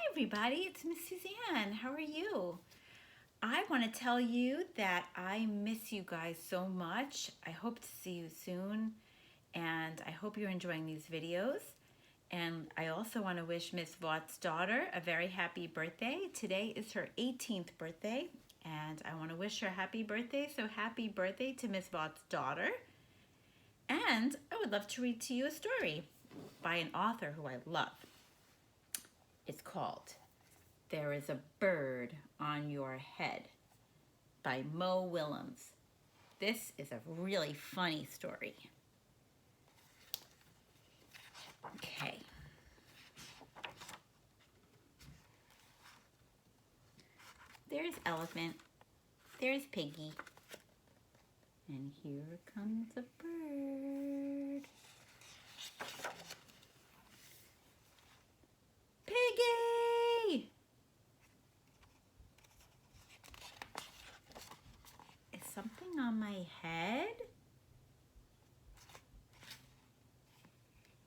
everybody, it's Miss Suzanne. How are you? I want to tell you that I miss you guys so much. I hope to see you soon, and I hope you're enjoying these videos. And I also want to wish Miss Vaught's daughter a very happy birthday. Today is her 18th birthday, and I want to wish her happy birthday. So happy birthday to Miss Vaught's daughter. And I would love to read to you a story by an author who I love. It's called There is a Bird on Your Head by Mo Willems. This is a really funny story. Okay. There's Elephant. There's Piggy. And here comes a bird. Piggy! Is something on my head?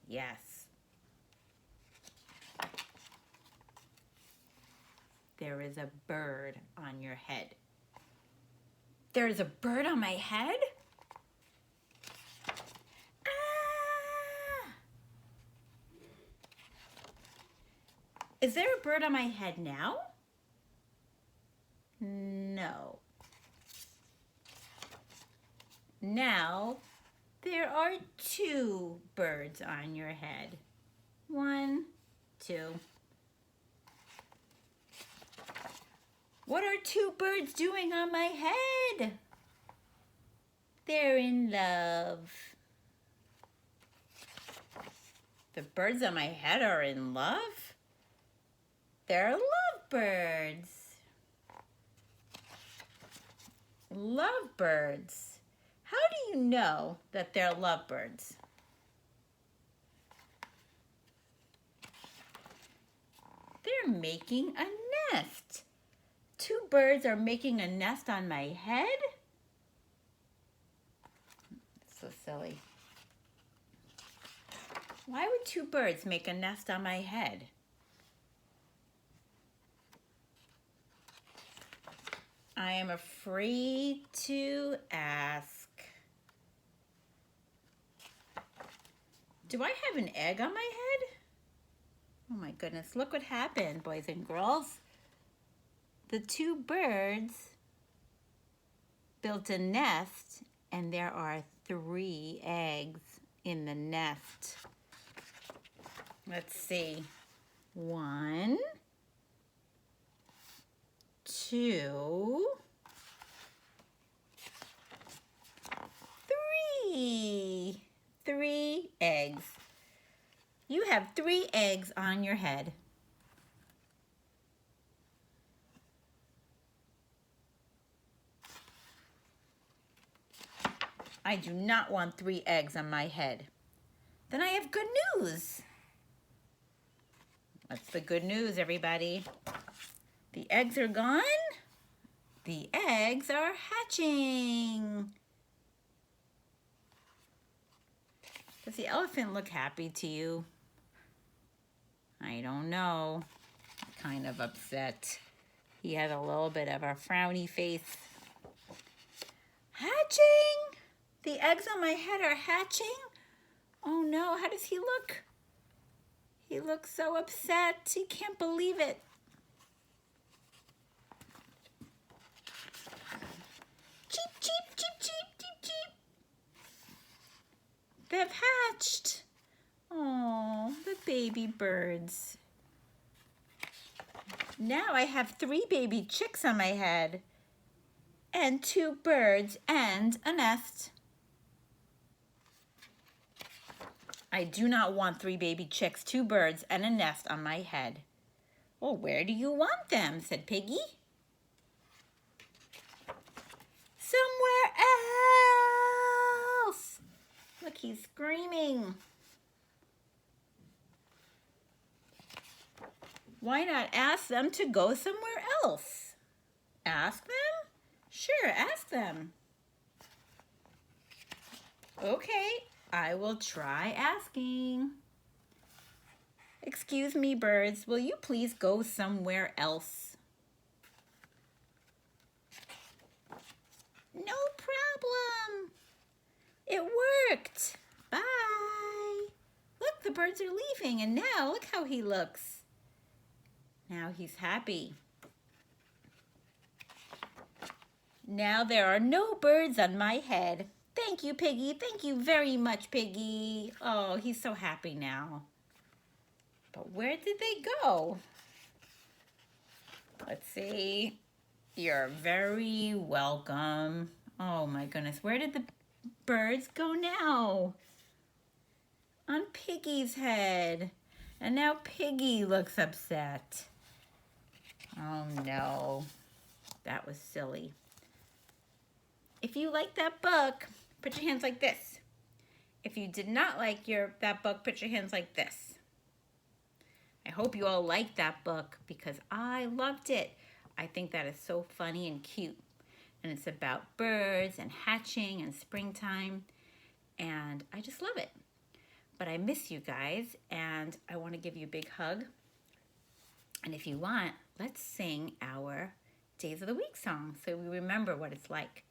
Yes. There is a bird on your head. There is a bird on my head? Ah! Is there a bird on my head now? No. Now, there are two birds on your head. One, two. What are two birds doing on my head? They're in love. The birds on my head are in love? They're lovebirds. Lovebirds. How do you know that they're lovebirds? They're making a nest. Two birds are making a nest on my head? So silly. Why would two birds make a nest on my head? I am afraid to ask. Do I have an egg on my head? Oh my goodness, look what happened, boys and girls. The two birds built a nest, and there are 3 eggs in the nest. Let's see. 1, 2, 3. 3 eggs. You have 3 eggs on your head. I do not want 3 eggs on my head. Then I have good news. What's the good news, everybody? The eggs are gone. The eggs are hatching. Does the elephant look happy to you? I don't know. Kind of upset. He has a little bit of a frowny face. Hatching! The eggs on my head are hatching? Oh no, how does he look? He looks so upset. He can't believe it. Cheep, cheep, cheep, cheep, cheep, cheep. They've hatched. Oh, the baby birds. Now I have 3 baby chicks on my head and 2 birds and a nest. I do not want 3 baby chicks, 2 birds, and a nest on my head. Well, where do you want them? Said Piggy. Somewhere else. Look, he's screaming. Why not ask them to go somewhere else? Ask them? Sure, ask them. Okay, I will try asking. Excuse me, birds, will you please go somewhere else? No problem. It worked. Bye. Look, the birds are leaving, and now look how he looks. Now he's happy. Now there are no birds on my head. Thank you, Piggy. Thank you very much, Piggy. Oh, he's so happy now. But where did they go? Let's see. You're very welcome. Oh my goodness, where did the birds go now? On Piggy's head. And now Piggy looks upset. Oh no, that was silly. If you like that book, put your hands like this. If you did not like that book, put your hands like this. I hope you all liked that book because I loved it. I think that is so funny and cute. And it's about birds and hatching and springtime. And I just love it. But I miss you guys and I want to give you a big hug. And if you want, let's sing our Days of the Week song so we remember what it's like.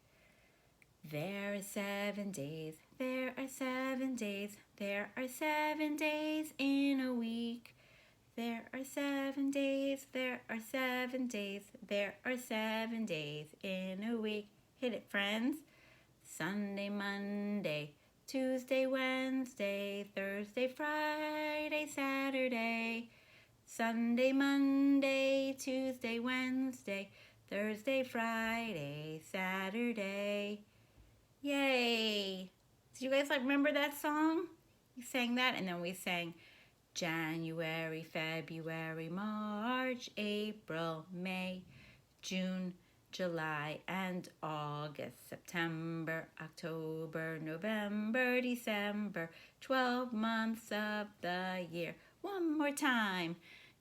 There are 7 days, there are 7 days, there are 7 days in a week. There are 7 days, there are 7 days, there are 7 days in a week. Hit it, friends. Sunday, Monday, Tuesday, Wednesday, Thursday, Friday, Saturday. Sunday, Monday, Tuesday, Wednesday, Thursday, Friday, Saturday. Yay! Did you guys remember that song? We sang that and then we sang January, February, March, April, May, June, July, and August, September, October, November, December, 12 months of the year. One more time.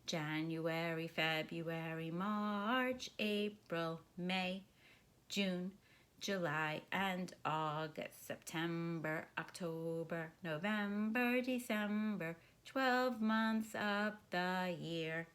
January, February, March, April, May, June, July, and August, September, October, November, December, 12 months of the year.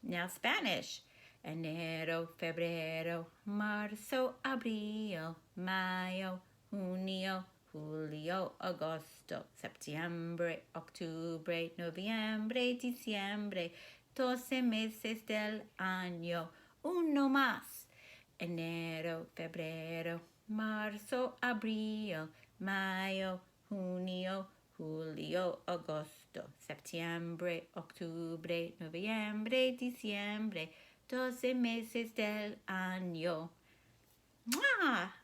Now Spanish. Enero, febrero, marzo, abril, mayo, junio, julio, agosto, septiembre, octubre, noviembre, diciembre, 12 meses del año, uno más. Enero, febrero, marzo, abril, mayo, junio, julio, agosto, septiembre, octubre, noviembre, diciembre, 12 meses del año. ¡Mua!